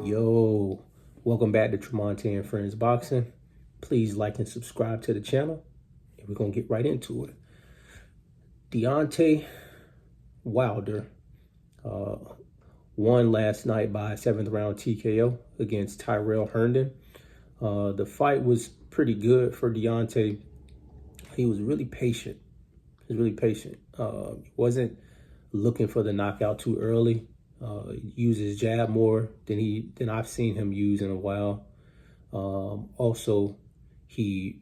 Yo, welcome back to Tromonteandfriendsboxing. Please like and subscribe to the channel, and we're gonna get right into it. Deontay Wilder won last night by 7th round TKO against Tyrell Herndon. The fight was pretty good for Deontay. He was really patient. He wasn't looking for the knockout too early. Used his jab more than I've seen him use in a while. Also, he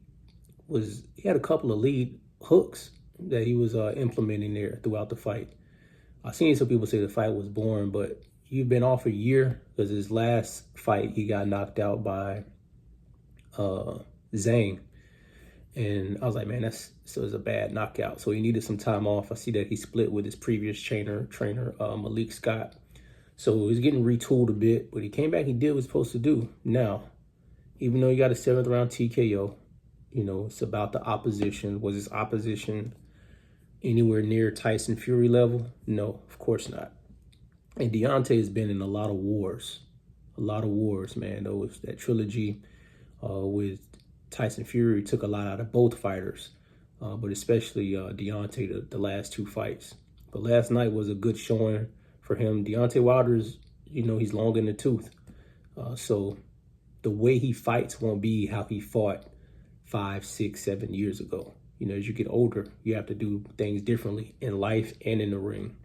had a couple of lead hooks that he was implementing there throughout the fight. I've seen some people say the fight was boring, but you've been off a year because his last fight he got knocked out by Zhang. And I was like, man, this was a bad knockout. So he needed some time off. I see that he split with his previous trainer, Malik Scott. So he's getting retooled a bit, but he came back, he did what he was supposed to do. Now, even though he got a 7th round TKO, you know, it's about the opposition. Was his opposition anywhere near Tyson Fury level? No, of course not. And Deontay has been in a lot of wars, man. That trilogy with Tyson Fury took a lot out of both fighters, but especially Deontay, the last two fights. But last night was a good showing for him. Deontay Wilder's, you know, he's long in the tooth. So the way he fights won't be how he fought 5, 6, 7 years ago. You know, as you get older, you have to do things differently in life and in the ring.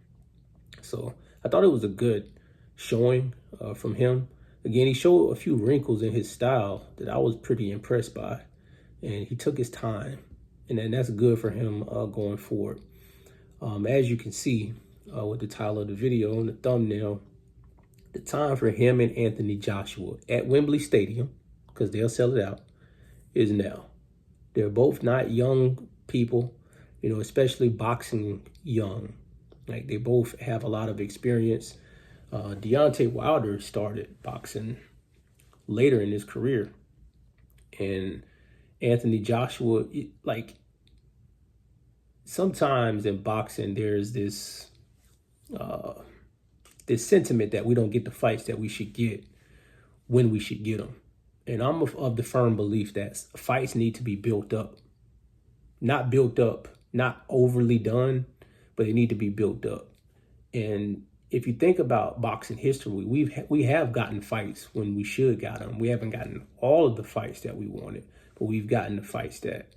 So I thought it was a good showing from him. Again, he showed a few wrinkles in his style that I was pretty impressed by. And he took his time. And then that's good for him going forward. As you can see with the title of the video and the thumbnail, the time for him and Anthony Joshua at Wembley Stadium, because they'll sell it out, is now. They're both not young people, you know, especially boxing young. Like, they both have a lot of experience. Deontay Wilder started boxing later in his career. And Anthony Joshua, like, sometimes in boxing, there's this sentiment that we don't get the fights that we should get when we should get them. And I'm of the firm belief that fights need to be built up. Not built up, not overly done, but they need to be built up. And if you think about boxing history, we have gotten fights when we should got them. We haven't gotten all of the fights that we wanted, but we've gotten the fights that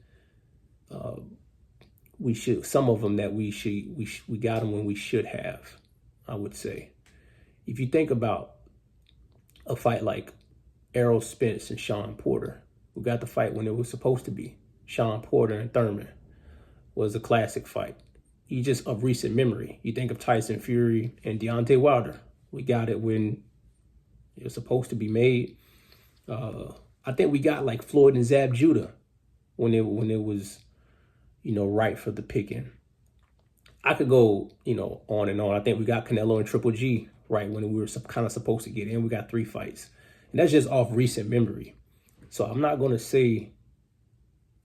we should. Some of them that we got them when we should have, I would say. If you think about a fight like Errol Spence and Sean Porter, we got the fight when it was supposed to be. Sean Porter and Thurman was a classic fight. You just of recent memory. You think of Tyson Fury and Deontay Wilder. We got it when it was supposed to be made. I think we got like Floyd and Zab Judah when it was, you know, right for the picking. I could go, you know, on and on. I think we got Canelo and Triple G right when we were kind of supposed to get in. We got 3 fights. And that's just off recent memory. So I'm not going to say,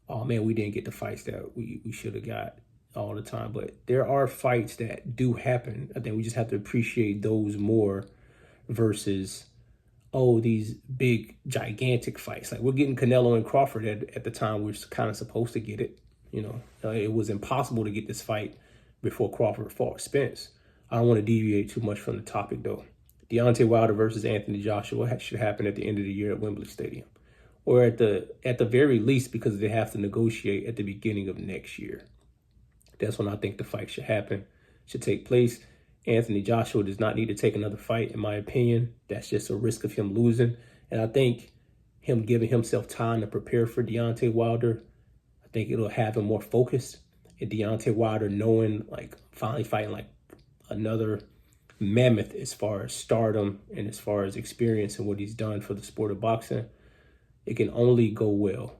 oh, man, we didn't get the fights that we should have got all the time. But there are fights that do happen. I think we just have to appreciate those more versus, oh, these big, gigantic fights. Like, we're getting Canelo and Crawford at the time we're kind of supposed to get it. You know, it was impossible to get this fight before Crawford fought Spence. I don't want to deviate too much from the topic, though. Deontay Wilder versus Anthony Joshua should happen at the end of the year at Wembley Stadium. Or at the very least, because they have to negotiate at the beginning of next year. That's when I think the fight should happen, should take place. Anthony Joshua does not need to take another fight, in my opinion. That's just a risk of him losing. And I think him giving himself time to prepare for Deontay Wilder, I think it'll have him more focused. And Deontay Wilder knowing, like, finally fighting like another mammoth as far as stardom and as far as experience and what he's done for the sport of boxing, it can only go well.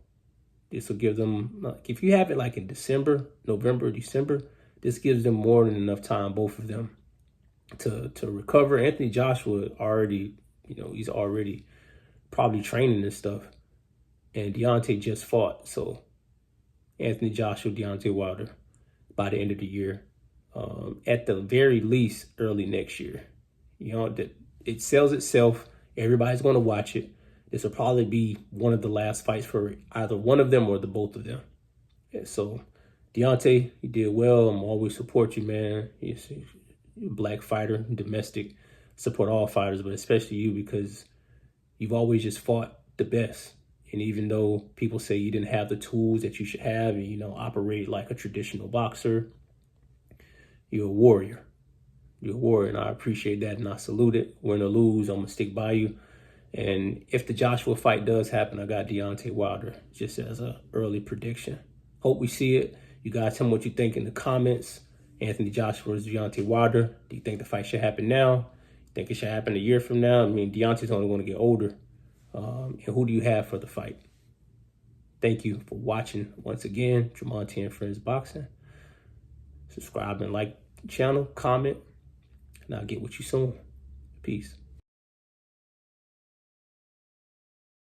This will give them, like, if you have it like in November, December, this gives them more than enough time, both of them, to recover. Anthony Joshua already, you know, he's already probably training this stuff. And Deontay just fought. So Anthony Joshua, Deontay Wilder by the end of the year. At the very least, early next year. You know, it sells itself. Everybody's going to watch it. This will probably be one of the last fights for either one of them or the both of them. Yeah, so, Deontay, you did well. I'm always support you, man. You're a black fighter, domestic. Support all fighters, but especially you, because you've always just fought the best. And even though people say you didn't have the tools that you should have and, you know, operate like a traditional boxer, you're a warrior. You're a warrior, and I appreciate that, and I salute it. Win or lose, I'm going to stick by you. And if the Joshua fight does happen, I got Deontay Wilder just as an early prediction. Hope we see it. You guys tell me what you think in the comments. Anthony Joshua versus Deontay Wilder. Do you think the fight should happen now? Think it should happen a year from now? I mean, Deontay's only going to get older. And who do you have for the fight? Thank you for watching once again. Tremonte and Friends Boxing. Subscribe and like the channel, comment, and I'll get with you soon. Peace.